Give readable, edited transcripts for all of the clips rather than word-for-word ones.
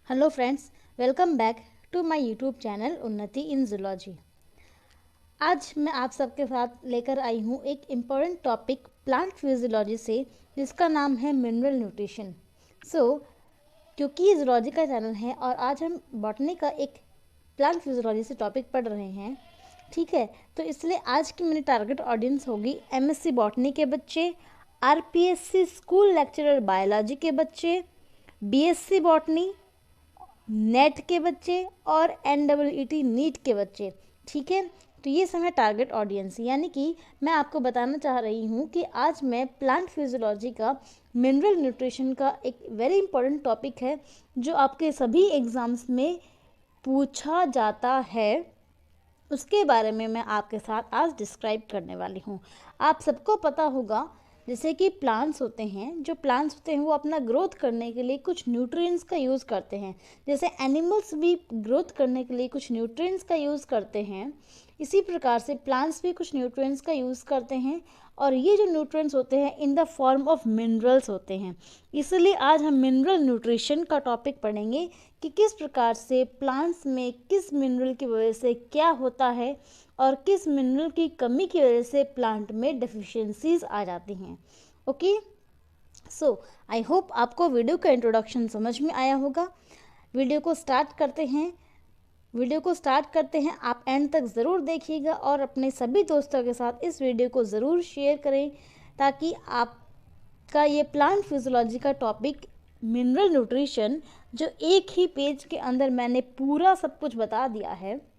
Hello friends, welcome back to my YouTube channel Unnati in zoology. आज मैं आप सबके साथ लेकर आई हूँ एक इम्पॉर्टेंट टॉपिक प्लांट फिजियोलॉजी से, जिसका नाम है मिनरल न्यूट्रिशन। क्योंकि ये जूलॉजी का चैनल है और आज हम बॉटनी का एक प्लांट फिजियोलॉजी से टॉपिक पढ़ रहे हैं, ठीक है। तो इसलिए आज की मेरी टारगेट ऑडियंस होगी एमएससी बॉटनी के बच्चे, आरपीएससी स्कूल लेक्चरर बायोलॉजी के बच्चे, बीएससी बॉटनी नेट के बच्चे और NEET नीट के बच्चे, ठीक है। तो ये सब है टारगेट ऑडियंस, यानी कि मैं आपको बताना चाह रही हूँ कि आज मैं प्लांट फिजियोलॉजी का मिनरल न्यूट्रिशन का एक वेरी इंपॉर्टेंट टॉपिक है जो आपके सभी एग्ज़ाम्स में पूछा जाता है, उसके बारे में मैं आपके साथ आज डिस्क्राइब करने वाली हूँ। आप सबको पता होगा जैसे कि प्लांट्स होते हैं वो अपना ग्रोथ करने के लिए कुछ न्यूट्रिएंट्स का यूज़ करते हैं। जैसे एनिमल्स भी ग्रोथ करने के लिए कुछ न्यूट्रिएंट्स का यूज़ करते हैं, इसी प्रकार से प्लांट्स भी कुछ न्यूट्रिएंट्स का यूज़ करते हैं और ये जो न्यूट्रिएंट्स होते हैं in the form of minerals होते हैं। इसलिए आज हम मिनरल न्यूट्रिशन का टॉपिक पढ़ेंगे कि किस प्रकार से प्लांट्स में किस मिनरल की वजह से क्या होता है और किस मिनरल की कमी की वजह से प्लांट में डेफिशिएंसीज आ जाती हैं। ओके, सो आई होप आपको वीडियो का इंट्रोडक्शन समझ में आया होगा। वीडियो को स्टार्ट करते हैं। आप एंड तक ज़रूर देखिएगा और अपने सभी दोस्तों के साथ इस वीडियो को ज़रूर शेयर करें ताकि आपका ये प्लांट फिजियोलॉजी का टॉपिक मिनरल न्यूट्रिशन, जो एक ही पेज के अंदर मैंने पूरा सब कुछ बता दिया है,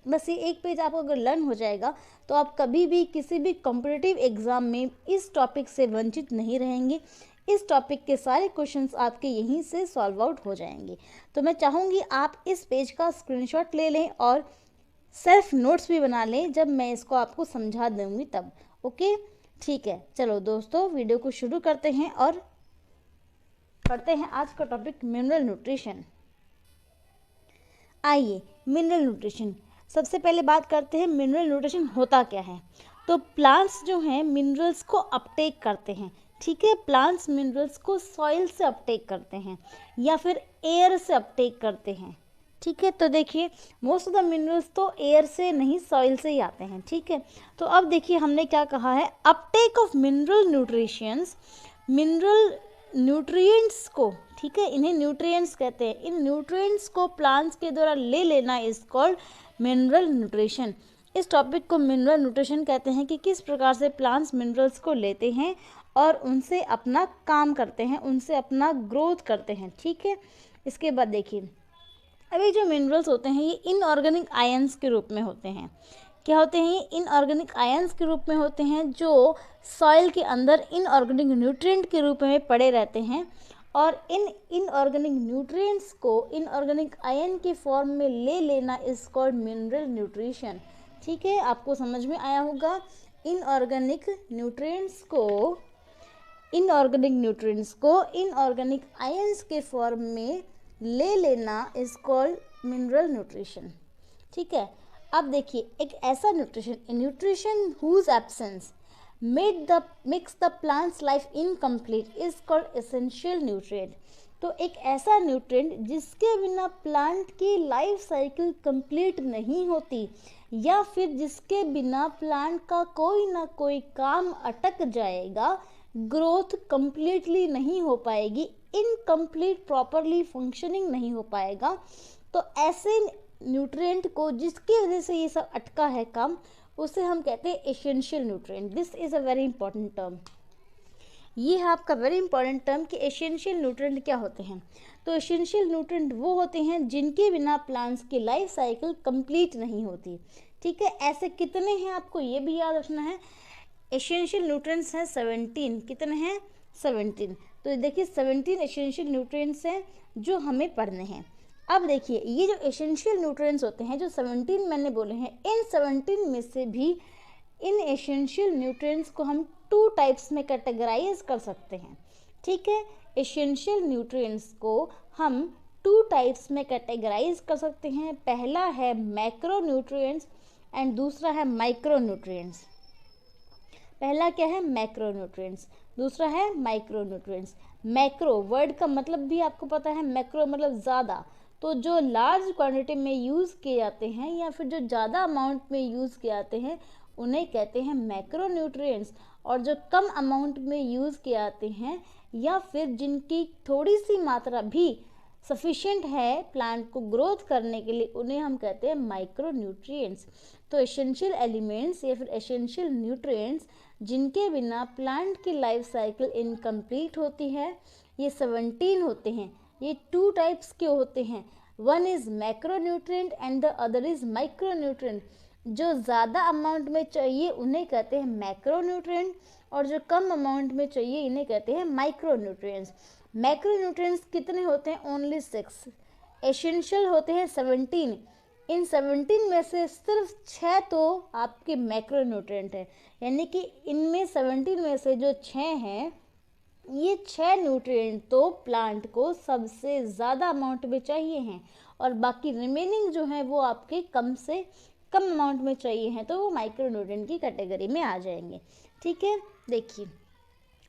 बस ये एक पेज आपको अगर लर्न हो जाएगा तो आप कभी भी किसी भी कॉम्पिटिटिव एग्ज़ाम में इस टॉपिक से वंचित नहीं रहेंगे। इस टॉपिक के सारे क्वेश्चंस आपके यहीं से सॉल्व आउट हो जाएंगे। तो मैं चाहूँगी आप इस पेज का स्क्रीनशॉट ले लें और सेल्फ नोट्स भी बना लें जब मैं इसको आपको समझा दूँगी तब। ओके, ठीक है। चलो दोस्तों, वीडियो को शुरू करते हैं और पढ़ते हैं आज का टॉपिक मिनरल न्यूट्रिशन। आइए, मिनरल न्यूट्रिशन सबसे पहले बात करते हैं मिनरल न्यूट्रिशन होता क्या है। तो प्लांट्स जो हैं मिनरल्स को अपटेक करते हैं, ठीक है। प्लांट्स मिनरल्स को सॉइल से अपटेक करते हैं या फिर एयर से अपटेक करते हैं, ठीक है। तो देखिए, मोस्ट ऑफ द मिनरल्स तो एयर से नहीं सॉइल से ही आते हैं, ठीक है। तो अब देखिए हमने क्या कहा है, Uptake of mineral nutritions, mineral nutrients को, ठीक है, इन्हें न्यूट्रिएंट्स कहते हैं। इन न्यूट्रिएंट्स को प्लांट्स के द्वारा ले लेना इज कॉल्ड मिनरल न्यूट्रिशन। इस टॉपिक को मिनरल न्यूट्रिशन कहते हैं कि किस प्रकार से प्लांट्स मिनरल्स को लेते हैं और उनसे अपना काम करते हैं, उनसे अपना ग्रोथ करते हैं, ठीक है। इसके बाद देखिए, अभी जो मिनरल्स होते हैं ये इनऑर्गेनिक आयंस के रूप में होते हैं। क्या होते हैं ये? इनऑर्गेनिक आयंस के रूप में होते हैं जो सॉइल के अंदर इनऑर्गेनिक न्यूट्रिएंट के रूप में पड़े रहते हैं और इन इनऑर्गेनिक न्यूट्रिएंट्स को इनऑर्गेनिक आयन के फॉर्म में ले लेना इज कॉल्ड मिनरल न्यूट्रिशन, ठीक है। आपको समझ में आया होगा। इनऑर्गेनिक न्यूट्रिएंट्स को इनऑर्गेनिक आयंस के फॉर्म में ले लेना इज कॉल्ड मिनरल न्यूट्रिशन, ठीक है। अब देखिए, एक ऐसा nutrition whose absence makes the plant's life incomplete is called essential nutrient। तो एक ऐसा न्यूट्रिएंट जिसके बिना प्लांट की लाइफ साइकिल कंप्लीट नहीं होती या फिर जिसके बिना प्लांट का कोई ना कोई काम अटक जाएगा, ग्रोथ कंप्लीटली नहीं हो पाएगी, इनकम्प्लीट प्रॉपरली फंक्शनिंग नहीं हो पाएगा। तो ऐसे न्यूट्रिएंट को जिसकी वजह से ये सब अटका है काम, उसे हम कहते हैं essential nutrient. This is a very important term. ये है आपका वेरी इंपॉर्टेंट टर्म कि एसेंशियल न्यूट्रिएंट क्या होते हैं। तो एसेंशियल न्यूट्रिएंट वो होते हैं जिनके बिना प्लांट्स की लाइफ साइकिल कंप्लीट नहीं होती, ठीक है। ऐसे कितने हैं आपको ये भी याद रखना है। एसेंशियल न्यूट्रिएंट्स हैं 17। कितने हैं? 17। तो देखिए 17 एसेंशियल न्यूट्रिएंट्स हैं जो हमें पढ़ने हैं। अब देखिए, ये जो एसेंशियल न्यूट्रिएंट्स होते हैं जो 17 मैंने बोले हैं, इन 17 में से भी इन एसेंशियल न्यूट्रिएंट्स को हम 2 टाइप्स में कैटेगराइज कर सकते हैं, ठीक है। एसेंशियल न्यूट्रिएंट्स को हम 2 टाइप्स में कैटेगराइज कर सकते हैं। पहला है मैक्रो न्यूट्रिएंट्स एंड दूसरा है माइक्रो न्यूट्रिएंट्स। पहला क्या है? Macro nutrients. दूसरा है माइक्रो न्यूट्रिएंट्स। मैक्रो वर्ड का मतलब भी आपको पता है, मैक्रो मतलब ज़्यादा, तो जो लार्ज क्वांटिटी में यूज़ किए जाते हैं या फिर जो ज़्यादा अमाउंट में यूज़ किए जाते हैं उन्हें कहते हैं मैक्रो न्यूट्रिएंट्स। और जो कम अमाउंट में यूज़ किए जाते हैं या फिर जिनकी थोड़ी सी मात्रा भी सफिशिएंट है प्लांट को ग्रोथ करने के लिए, उन्हें हम कहते हैं माइक्रो न्यूट्रिएंट्स। तो एसेंशियल एलिमेंट्स या फिर एसेंशियल न्यूट्रिएंट्स जिनके बिना प्लांट की लाइफ साइकिल इनकम्प्लीट होती है, ये 17 होते हैं। ये 2 टाइप्स के होते हैं, one is macro nutrient and the other is micro nutrient. जो ज़्यादा अमाउंट में चाहिए उन्हें कहते हैं मैक्रो न्यूट्रिएंट और जो कम अमाउंट में चाहिए इन्हें कहते हैं माइक्रो न्यूट्रिएंट्स। मैक्रो न्यूट्रिएंट्स कितने होते हैं? ओनली 6। एसेंशियल होते हैं 17। इन 17 में से सिर्फ 6 तो आपके मैक्रो न्यूट्रिएंट है, यानी कि इनमें 17 में से जो 6 हैं, ये 6 न्यूट्रिएंट तो प्लांट को सबसे ज़्यादा अमाउंट में चाहिए हैं और बाकी रिमेनिंग जो हैं वो आपके कम से कम अमाउंट में चाहिए हैं, तो वो माइक्रो न्यूट्रिएंट की कैटेगरी में आ जाएंगे। ठीक है, देखिए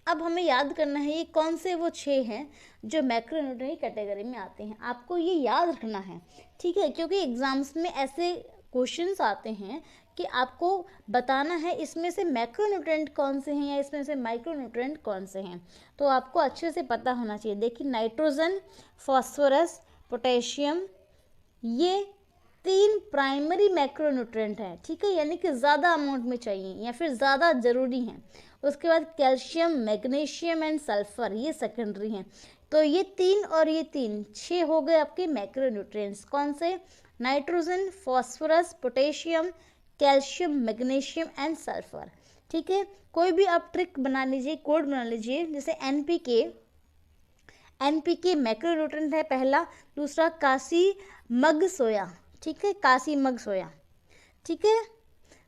अब हमें याद करना है ये कौन से वो 6 हैं जो मैक्रो न्यूट्रिएंट की कैटेगरी में आते हैं। आपको ये याद रखना है, ठीक है, क्योंकि एग्जाम्स में ऐसे क्वेश्चंस आते हैं कि आपको बताना है इसमें से मैक्रो न्यूट्रिएंट कौन से हैं या इसमें से माइक्रो न्यूट्रिएंट कौन से हैं, तो आपको अच्छे से पता होना चाहिए। देखिए नाइट्रोजन, फॉस्फोरस, पोटेशियम, ये 3 प्राइमरी मैक्रो न्यूट्रिएंट हैं, ठीक है, यानी कि ज़्यादा अमाउंट में चाहिए या फिर ज़्यादा ज़रूरी हैं। उसके बाद कैल्शियम, मैग्नीशियम एंड सल्फर, ये सेकेंडरी हैं। तो ये 3 और ये 3, 6 हो गए आपके मैक्रो न्यूट्रिएंट्स। कौन से? Nitrogen, phosphorus, potassium, calcium, magnesium and sulphur. ठीक है, कोई भी आप ट्रिक बना लीजिए, कोड बना लीजिए, जैसे एनपीके मैक्रो न्यूट्रिएंट है पहला, दूसरा कासी मग सोया, ठीक है, कासी मग सोया, ठीक है।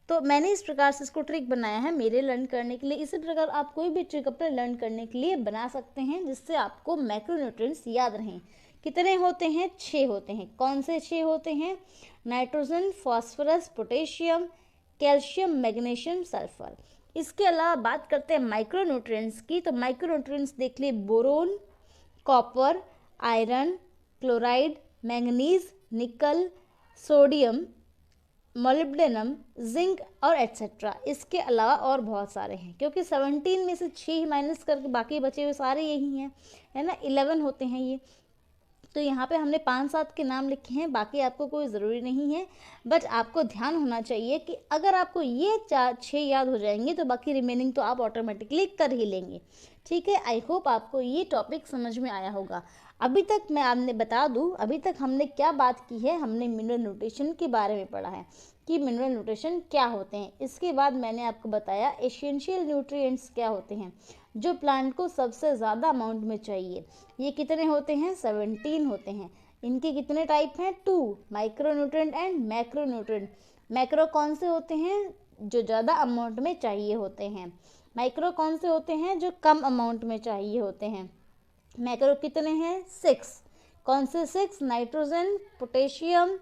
तो मैंने इस प्रकार से इसको ट्रिक बनाया है मेरे लर्न करने के लिए। इसी प्रकार आप कोई भी ट्रिक अपने लर्न करने के लिए बना सकते हैं जिससे आपको मैक्रो न्यूट्रिएंट्स याद रहें। कितने होते हैं? 6 होते हैं। कौन से 6 होते हैं? Nitrogen, phosphorus, potassium, calcium, magnesium, sulphur. इसके अलावा बात करते हैं माइक्रो न्यूट्रिएंट्स की, तो माइक्रो न्यूट्रिएंट्स देख लिए, boron, copper, iron, chloride, manganese, निकल, सोडियम, मोलिब्डेनम, जिंक और एट्सेट्रा। इसके अलावा और बहुत सारे हैं, क्योंकि 17 में से 6 ही माइनस करके बाकी बचे हुए सारे यही हैं, है ना, 11 होते हैं ये। तो यहाँ पे हमने 5-7 के नाम लिखे हैं, बाकी आपको कोई ज़रूरी नहीं है, बट आपको ध्यान होना चाहिए कि अगर आपको ये 4-6 याद हो जाएंगे तो बाकी रिमेनिंग तो आप ऑटोमेटिकली कर ही लेंगे। ठीक है, आई होप आपको ये टॉपिक समझ में आया होगा। अभी तक मैं आपने बता दूं, अभी तक हमने क्या बात की है, हमने मिनरल न्यूट्रिशन के बारे में पढ़ा है कि मिनरल न्यूट्रिशन क्या होते हैं। इसके बाद मैंने आपको बताया एसेंशियल न्यूट्रिएंट्स क्या होते हैं जो प्लांट को सबसे ज़्यादा अमाउंट में चाहिए। ये कितने होते हैं? 17 होते हैं। इनके कितने टाइप हैं? 2, micro nutrient and macro nutrient. Macro कौन से होते हैं? जो ज़्यादा अमाउंट में चाहिए होते हैं। माइक्रो कौन से होते हैं? जो कम अमाउंट में चाहिए होते हैं। मैक्रो कितने हैं? 6। कौन से 6? Nitrogen, potassium,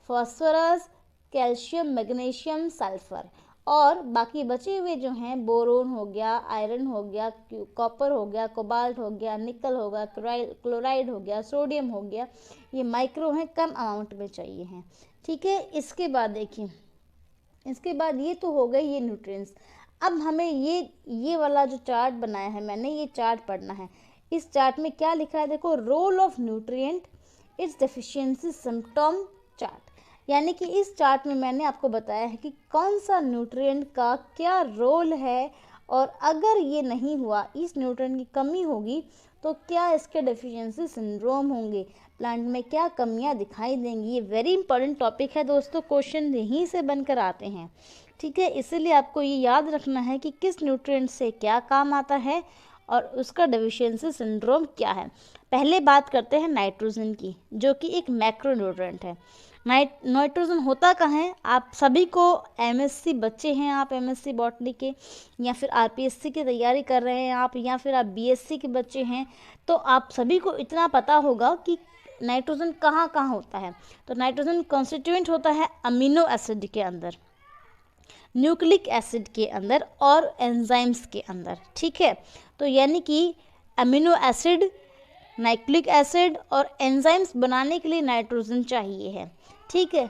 phosphorus, calcium, magnesium, sulphur. और बाकी बचे हुए जो हैं, बोरोन हो गया, आयरन हो गया, कॉपर हो गया, कोबाल्ट हो गया, निकल हो गया, क्लोराइड हो गया, सोडियम हो गया, ये माइक्रो हैं, कम अमाउंट में चाहिए हैं। ठीक है, इसके बाद देखिए, इसके बाद ये तो हो गए ये न्यूट्रिएंट्स। अब हमें ये वाला जो चार्ट बनाया है मैंने, ये चार्ट पढ़ना है। इस चार्ट में क्या लिखा है देखो, role of nutrient, it's deficiency symptom chart. यानी कि इस चार्ट में मैंने आपको बताया है कि कौन सा न्यूट्रिएंट का क्या रोल है, और अगर ये नहीं हुआ, इस न्यूट्रिएंट की कमी होगी, तो क्या इसके डेफिशिएंसी सिंड्रोम होंगे, प्लांट में क्या कमियां दिखाई देंगी। ये वेरी इंपॉर्टेंट टॉपिक है दोस्तों, क्वेश्चन यहीं से बनकर आते हैं। ठीक है, इसीलिए आपको ये याद रखना है कि किस न्यूट्रिएंट से क्या काम आता है और उसका डेफिशिएंसी सिंड्रोम क्या है। पहले बात करते हैं नाइट्रोजन की, जो कि एक मैक्रो न्यूट्रिएंट है। नाइट्रोजन होता कहाँ है? आप सभी को एमएससी बच्चे हैं, आप एमएससी बॉटनी के, या फिर आरपीएससी की तैयारी कर रहे हैं आप, या फिर आप बीएससी के बच्चे हैं, तो आप सभी को इतना पता होगा कि नाइट्रोजन कहाँ कहाँ होता है। तो नाइट्रोजन कॉन्स्टिट्यूएंट होता है अमीनो एसिड के अंदर, न्यूक्लिक एसिड के अंदर और एंजाइम्स के अंदर। ठीक है, तो यानी कि अमीनो एसिड, नाइट्रिक एसिड और एंजाइम्स बनाने के लिए नाइट्रोजन चाहिए है। ठीक है,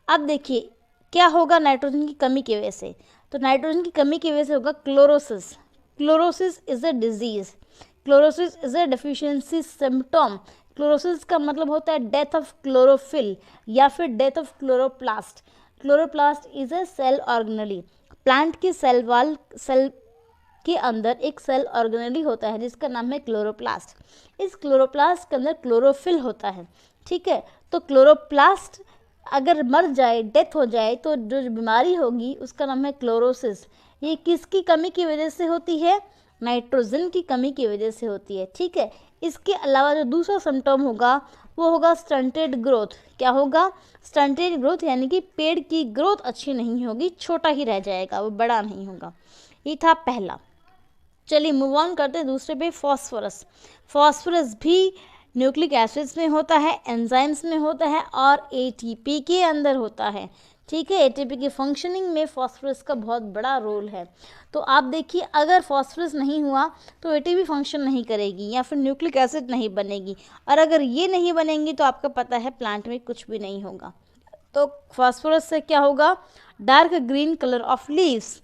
अब देखिए क्या होगा नाइट्रोजन की कमी की वजह से। तो नाइट्रोजन की कमी की वजह से होगा chlorosis. Chlorosis is a disease, chlorosis is a deficiency symptom. Chlorosis का मतलब होता है डेथ ऑफ क्लोरोफिल या फिर death of chloroplast. Chloroplast is a cell organelle. Plant की सेल के अंदर एक सेल ऑर्गेनेली होता है जिसका नाम है क्लोरोप्लास्ट। इस क्लोरोप्लास्ट के अंदर क्लोरोफिल होता है। ठीक है, तो क्लोरोप्लास्ट अगर मर जाए, डेथ हो जाए, तो जो बीमारी होगी उसका नाम है क्लोरोसिस। ये किसकी कमी की वजह से होती है? नाइट्रोजन की कमी की वजह से होती है। ठीक है, इसके अलावा जो दूसरा सिम्टम होगा वो होगा स्टंटेड ग्रोथ। क्या होगा? स्टंटेड ग्रोथ, यानी कि पेड़ की ग्रोथ अच्छी नहीं होगी, छोटा ही रह जाएगा, वो बड़ा नहीं होगा। ये था पहला। चलिए मूव ऑन करते हैं दूसरे पे, फॉस्फोरस। फॉस्फोरस भी न्यूक्लिक एसिड्स में होता है, एंजाइम्स में होता है और एटीपी के अंदर होता है। ठीक है, एटीपी की फंक्शनिंग में फॉस्फोरस का बहुत बड़ा रोल है। तो आप देखिए अगर फॉस्फोरस नहीं हुआ तो एटीपी फंक्शन नहीं करेगी या फिर न्यूक्लिक एसिड नहीं बनेगी, और अगर ये नहीं बनेंगी तो आपका पता है प्लांट में कुछ भी नहीं होगा। तो फॉस्फोरस से क्या होगा? Dark green colour of leaves.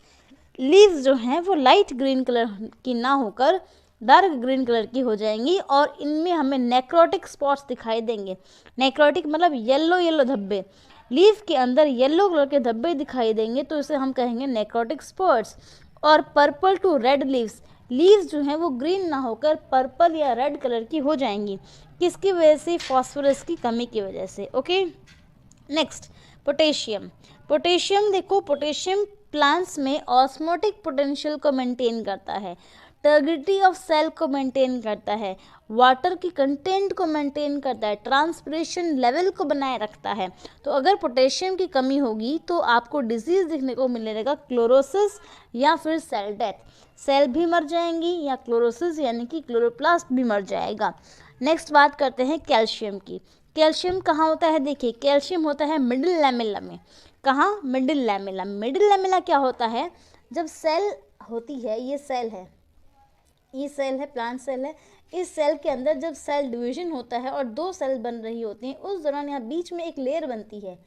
Leaves जो हैं वो लाइट ग्रीन कलर की ना होकर डार्क ग्रीन कलर की हो जाएंगी और इनमें हमें नेक्रोटिक स्पॉट्स दिखाई देंगे। नेक्रोटिक मतलब येलो येलो धब्बे। लीफ के अंदर येलो कलर के धब्बे दिखाई देंगे तो इसे हम कहेंगे नेक्रोटिक स्पॉट्स। और purple to red leaves, leaves जो हैं वो ग्रीन ना होकर पर्पल या रेड कलर की हो जाएंगी। किसकी वजह से? फॉस्फोरस की कमी की वजह से। Okay, next potassium. पोटेशियम देखो, पोटेशियम प्लांट्स में ऑस्मोटिक पोटेंशियल को मेंटेन करता है, टर्गिडिटी ऑफ सेल को मेंटेन करता है, वाटर की कंटेंट को मेंटेन करता है, ट्रांसपिरेशन लेवल को बनाए रखता है। तो अगर पोटेशियम की कमी होगी तो आपको डिजीज देखने को मिलेगा, क्लोरोसिस या फिर सेल डेथ। सेल भी मर जाएंगी या क्लोरोसिस यानी कि क्लोरोप्लास्ट भी मर जाएगा। नेक्स्ट बात करते हैं कैल्शियम की। कैल्शियम कहाँ होता है? देखिए कैल्शियम होता है मिडिल लैमेला में। कहाँ? Middle lamella. मिडिल लैमेला क्या होता है? जब सेल होती है, ये सेल है, ये सेल है, प्लांट सेल है। इस सेल के अंदर जब सेल डिवीजन होता है और दो सेल बन रही होती हैं, उस दौरान यहाँ बीच में एक लेयर बनती है।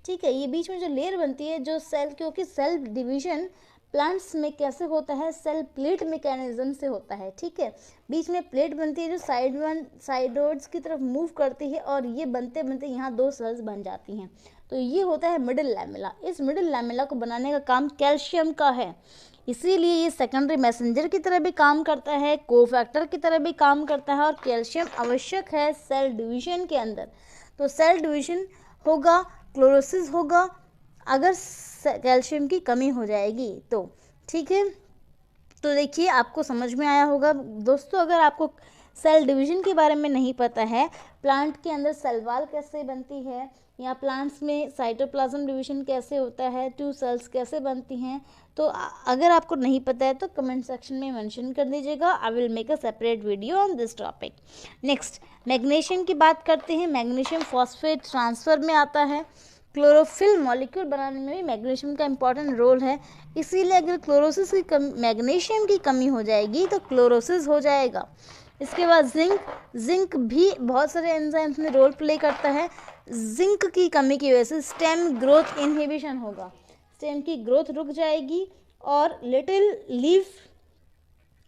ठीक है, ये बीच में जो लेयर बनती है जो सेल, क्योंकि सेल डिवीजन प्लांट्स में कैसे होता है? सेल प्लेट मैकेनिज्म से होता है। ठीक है, बीच में प्लेट बनती है जो साइडवर्ड्स की तरफ मूव करती है और ये बनते बनते यहाँ दो सेल्स बन जाती हैं। तो ये होता है मिडिल लैमेला। इस मिडिल लैमेला को बनाने का काम कैल्शियम का है, इसीलिए ये सेकेंडरी मैसेंजर की तरह भी काम करता है, कोफैक्टर की तरह भी काम करता है और कैल्शियम आवश्यक है सेल डिवीजन के अंदर। तो सेल डिवीजन होगा, क्लोरोसिस होगा अगर कैल्शियम की कमी हो जाएगी तो। ठीक है, तो देखिए आपको समझ में आया होगा दोस्तों। अगर आपको सेल डिवीजन के बारे में नहीं पता है, प्लांट के अंदर सेल वॉल कैसे बनती है या प्लांट्स में साइटोप्लाज्म डिवीजन कैसे होता है, टू सेल्स कैसे बनती हैं, तो अगर आपको नहीं पता है तो कमेंट सेक्शन में मेंशन कर दीजिएगा। I will make a separate video on this topic. Next magnesium की बात करते हैं। मैग्नीशियम फॉस्फेट ट्रांसफर में आता है। क्लोरोफिल मॉलिक्यूल बनाने में भी मैग्नीशियम का इंपॉर्टेंट रोल है, इसीलिए अगर क्लोरोसिस की मैग्नीशियम की कमी हो जाएगी तो क्लोरोसिस हो जाएगा। इसके बाद जिंक भी बहुत सारे एंजाइम्स में रोल प्ले करता है। जिंक की कमी की वजह से स्टेम ग्रोथ इनहिबिशन होगा, स्टेम की ग्रोथ रुक जाएगी और लिटिल लीफ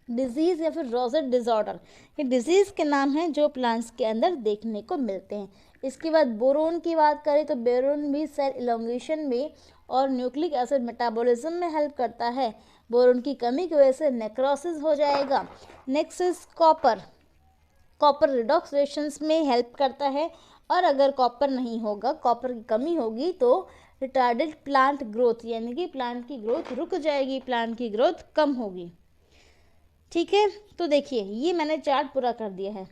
डिजीज़ या फिर रोजेट डिसऑर्डर, ये डिजीज़ के नाम हैं जो प्लांट्स के अंदर देखने को मिलते हैं। इसके बाद बोरोन की बात करें तो बोरोन भी सेल इलोंगेशन में और न्यूक्लिक एसिड मेटाबॉलिज्म में हेल्प करता है। बोरोन की कमी की वजह से नेक्रोसिस हो जाएगा। Next is copper. Copper redox reactions में हेल्प करता है और अगर कॉपर नहीं होगा, कॉपर की कमी होगी तो रिटार्डेड प्लांट ग्रोथ, यानी कि प्लांट की ग्रोथ रुक जाएगी, प्लांट की ग्रोथ कम होगी। ठीक है, तो देखिए ये मैंने चार्ट पूरा कर दिया है।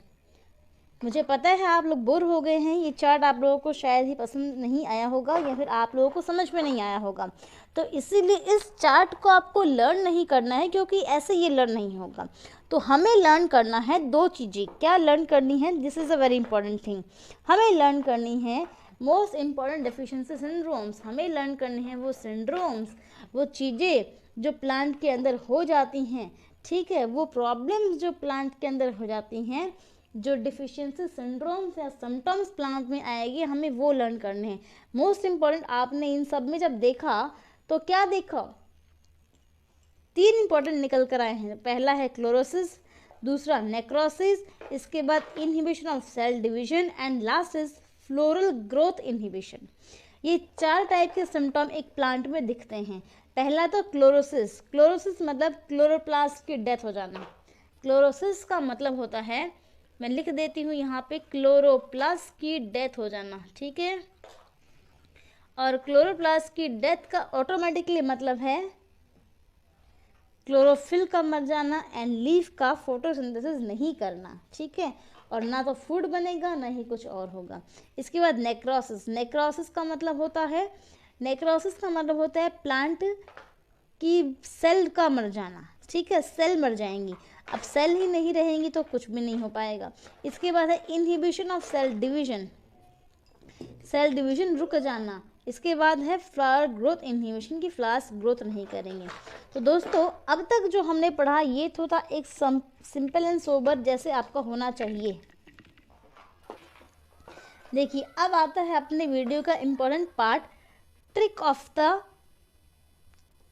मुझे पता है आप लोग बोर हो गए हैं, ये चार्ट आप लोगों को शायद ही पसंद नहीं आया होगा या फिर आप लोगों को समझ में नहीं आया होगा, तो इसीलिए इस चार्ट को आपको लर्न नहीं करना है क्योंकि ऐसे ये लर्न नहीं होगा। तो हमें लर्न करना है दो चीज़ें। क्या लर्न करनी है? This is a very important thing. हमें लर्न करनी है मोस्ट इम्पॉर्टेंट डेफिशिएंसी सिंड्रोम्स। हमें लर्न करनी है वो सिंड्रोम्स, वो चीज़ें जो प्लांट के अंदर हो जाती हैं, ठीक है, वो प्रॉब्लम्स जो प्लांट के अंदर हो जाती हैं, जो डिफिशियंसी सिंड्रोम्स या सिम्टम्स प्लांट में आएगी, हमें वो लर्न करने हैं। मोस्ट इम्पॉर्टेंट, आपने इन सब में जब देखा तो क्या देखा, 3 इंपॉर्टेंट निकल कर आए हैं। पहला है क्लोरोसिस, दूसरा नेक्रोसिस, इसके बाद inhibition of cell division and last is floral growth inhibition. ये 4 टाइप के सिम्टम एक प्लांट में दिखते हैं। पहला तो क्लोरोसिस। क्लोरोसिस मतलब क्लोरोप्लास्ट की डेथ हो जाना। क्लोरोसिस का मतलब होता है, मैं लिख देती हूँ यहाँ पे, क्लोरोप्लास्ट की डेथ हो जाना, ठीक है। और क्लोरोप्लास्ट की डेथ का ऑटोमेटिकली मतलब है क्लोरोफिल का मर जाना एंड लीफ का फोटोसिंथेसिस नहीं करना, ठीक है, और ना तो फूड बनेगा ना ही कुछ और होगा। इसके बाद नेक्रोसिस। नेक्रोसिस का मतलब होता है, नेक्रोसिस का मतलब होता है प्लांट की सेल का मर जाना, ठीक है, सेल मर जाएंगी। अब सेल ही नहीं रहेंगी तो कुछ भी नहीं हो पाएगा। इसके बाद है inhibition of cell division, cell division रुक जाना। इसके बाद है फ्लावर ग्रोथ इनहिबिशन, की फ्लावर्स ग्रोथ नहीं करेंगे। तो दोस्तों, अब तक जो हमने पढ़ा ये तो था एक सिंपल एंड सोबर जैसे आपका होना चाहिए। देखिए, अब आता है अपने वीडियो का important part, trick of the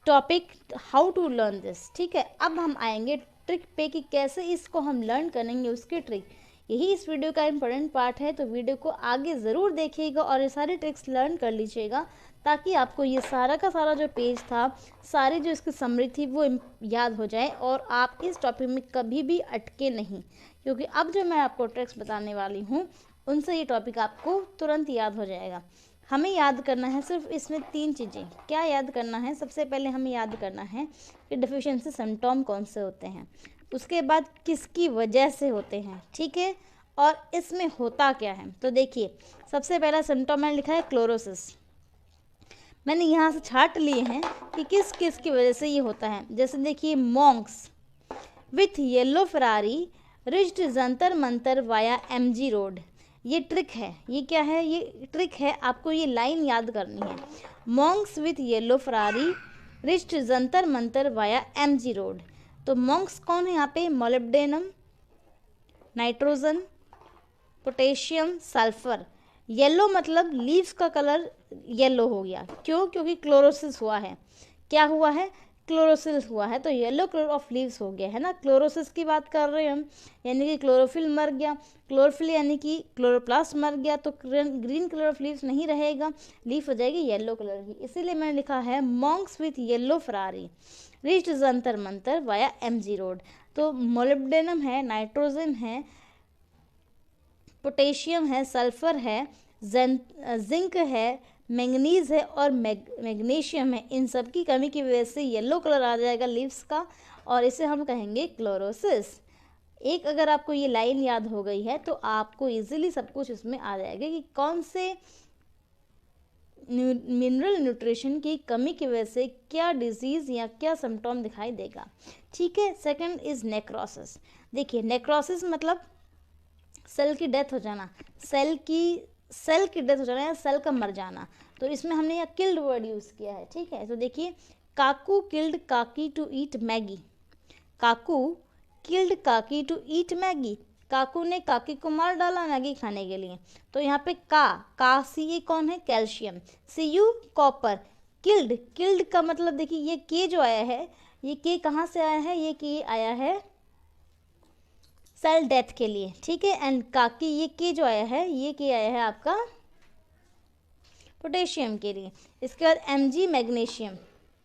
topic, how to learn this, ठीक है। अब हम आएंगे ट्रिक पे कि कैसे इसको हम लर्न करेंगे, उसके ट्रिक। यही इस वीडियो का इम्पोर्टेंट पार्ट है, तो वीडियो को आगे ज़रूर देखिएगा और ये सारे ट्रिक्स लर्न कर लीजिएगा, ताकि आपको ये सारा का सारा जो पेज था, सारी जो इसकी समरी थी, वो याद हो जाए और आप इस टॉपिक में कभी भी अटके नहीं। क्योंकि अब जो मैं आपको ट्रिक्स बताने वाली हूँ, उनसे ये टॉपिक आपको तुरंत याद हो जाएगा। हमें याद करना है सिर्फ इसमें 3 चीज़ें। क्या याद करना है? सबसे पहले हमें याद करना है कि डिफिशिएंसी सिम्टम कौन से होते हैं, उसके बाद किसकी वजह से होते हैं, ठीक है, और इसमें होता क्या है। तो देखिए, सबसे पहला सिम्टम मैंने लिखा है क्लोरोसिस। मैंने यहाँ से छाट लिए हैं कि किस किस की वजह से ये होता है। जैसे देखिए, monks with yellow Ferrari reached Jantar Mantar via MG road. ये ट्रिक है। ये क्या है? ये ट्रिक है, आपको ये लाइन याद करनी है। Monks with yellow Ferrari reached Jantar Mantar via MG road. तो मॉन्क्स कौन है यहाँ पे? Molybdenum, nitrogen, potassium, sulphur. Yellow मतलब लीव्स का कलर येलो हो गया। क्यों? क्योंकि क्लोरोसिस हुआ है। क्या हुआ है? क्लोरोसिस हुआ है, तो येलो कलर ऑफ लीव्स हो गया है ना। क्लोरोसिस की बात कर रहे हैं हम, यानी कि क्लोरोफिल मर गया। क्लोरोफिल यानी कि क्लोरोप्लास्ट मर गया, तो ग्रीन कलर ऑफ लीव्स नहीं रहेगा, लीफ हो जाएगी येलो कलर की। इसीलिए मैंने लिखा है monks with yellow Ferrari reached Jantar Mantar via MG road. तो मोलिब्डेनम है, नाइट्रोजन है, पोटेशियम है, सल्फर है, जिंक है, मैंगनीज है और मैग्नीशियम है। इन सब की कमी की वजह से येलो कलर आ जाएगा लीव्स का, और इसे हम कहेंगे क्लोरोसिस। एक अगर आपको ये लाइन याद हो गई है तो आपको इजीली सब कुछ इसमें आ जाएगा कि कौन से मिनरल न्यूट्रिशन की कमी की वजह से क्या डिजीज़ या क्या सिम्टम दिखाई देगा, ठीक है। Second is necrosis. देखिए, नेक्रोसिस मतलब सेल की डेथ हो जाना, सेल की डेथ हो जाना या सेल का मर जाना। तो इसमें हमने यहाँ किल्ड वर्ड यूज़ किया है, ठीक है। तो देखिए, Kaku killed Kaki to eat Maggi. Kaku killed Kaki to eat Maggi. Kaku ने काकी को मार डाला मैगी खाने के लिए। तो यहाँ पे का सी कौन है? कैल्शियम। Cu copper. किल्ड का मतलब देखिए, ये के जो आया है, ये के कहाँ से आया है? ये के आया है सेल डेथ के लिए, ठीक है। एंड काकी, ये के जो आया है, ये के आया है आपका पोटेशियम के लिए। इसके बाद MG मैग्नीशियम,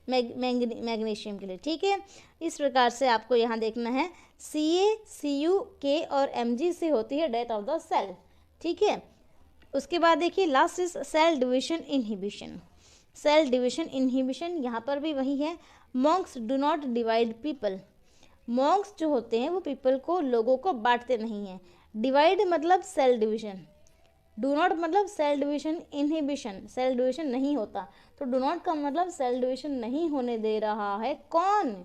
मैग्नीशियम के लिए, ठीक है। इस प्रकार से आपको यहाँ देखना है Ca, Cu, K और MG से होती है डेथ ऑफ द सेल, ठीक है। उसके बाद देखिए, last is cell division inhibition. Cell division inhibition यहाँ पर भी वही है। Monks do not divide people. Monks जो होते हैं वो पीपल को, लोगों को बांटते नहीं हैं। डिवाइड मतलब सेल डिवीजन, डू नॉट मतलब cell division inhibition, cell division नहीं होता। तो डू नॉट का मतलब सेल डिवीजन नहीं होने दे रहा है कौन?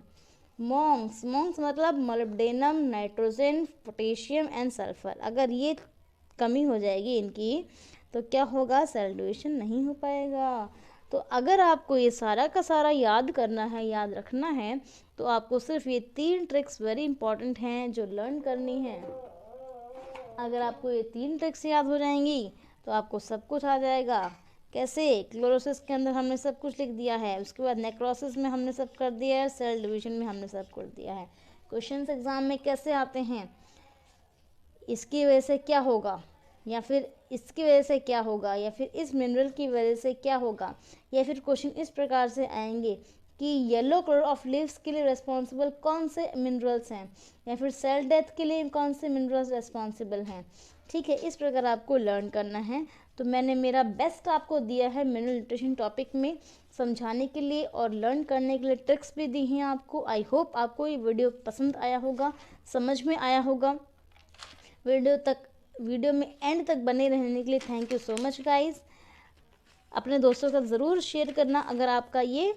मॉन्क्स। मॉन्क्स मतलब molybdenum, nitrogen, potassium and sulphur. अगर ये कमी हो जाएगी इनकी तो क्या होगा? सेल डिवीजन नहीं हो पाएगा। तो अगर आपको ये सारा का सारा याद करना है, याद रखना है, तो आपको सिर्फ ये 3 ट्रिक्स वेरी इंपॉर्टेंट हैं जो लर्न करनी है। अगर आपको ये 3 ट्रिक्स याद हो जाएंगी तो आपको सब कुछ आ जाएगा। कैसे? क्लोरोसिस के अंदर हमने सब कुछ लिख दिया है, उसके बाद नेक्रोसिस में हमने सब कर दिया है, सेल डिवीजन में हमने सब कर दिया है। क्वेश्चंस एग्जाम में कैसे आते हैं, इसकी वजह से क्या होगा, या फिर इसकी वजह से क्या होगा, या फिर इस मिनरल की वजह से क्या होगा, या फिर क्वेश्चन इस प्रकार से आएंगे कि येलो कलर ऑफ लीव्स के लिए रिस्पॉन्सिबल कौन से मिनरल्स हैं, या फिर सेल डेथ के लिए कौन से मिनरल्स रिस्पॉन्सिबल हैं। ठीक है, इस प्रकार आपको लर्न करना है। तो मैंने मेरा बेस्ट आपको दिया है मिनरल न्यूट्रिशन टॉपिक में समझाने के लिए और लर्न करने के लिए ट्रिक्स भी दी हैं आपको। आई होप आपको ये वीडियो पसंद आया होगा, समझ में आया होगा। वीडियो में एंड तक बने रहने के लिए thank you so much guys. अपने दोस्तों का ज़रूर शेयर करना अगर आपका ये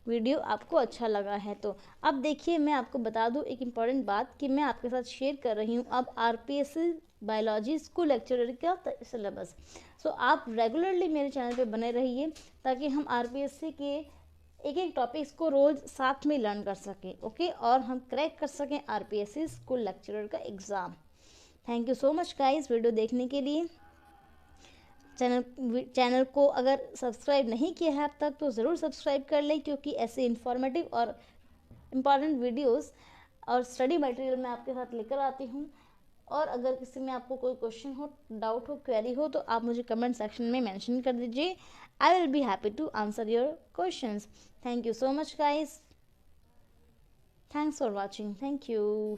वीडियो आपको अच्छा लगा है तो। अब देखिए, मैं आपको बता दूं एक इम्पॉर्टेंट बात कि मैं आपके साथ शेयर कर रही हूँ अब आरपीएससी बायोलॉजी स्कूल लेक्चरर का सिलेबस। सो आप रेगुलरली मेरे चैनल पे बने रहिए ताकि हम आरपीएससी के एक एक टॉपिक्स को रोज़ साथ में लर्न कर सकें, ओके, और हम क्रैक कर सकें आरपीएससी स्कूल लेक्चरर का exam. Thank you so much guys video देखने के लिए। चैनल को अगर सब्सक्राइब नहीं किया है अब तक तो ज़रूर सब्सक्राइब कर लें, क्योंकि ऐसे इन्फॉर्मेटिव और इम्पॉर्टेंट वीडियोस और स्टडी मटेरियल मैं आपके साथ लेकर आती हूँ। और अगर किसी में आपको कोई क्वेश्चन हो, डाउट हो, क्वेरी हो तो आप मुझे कमेंट सेक्शन में मेंशन कर दीजिए। I will be happy to answer your questions. Thank you so much guys, thanks for watching, thank you.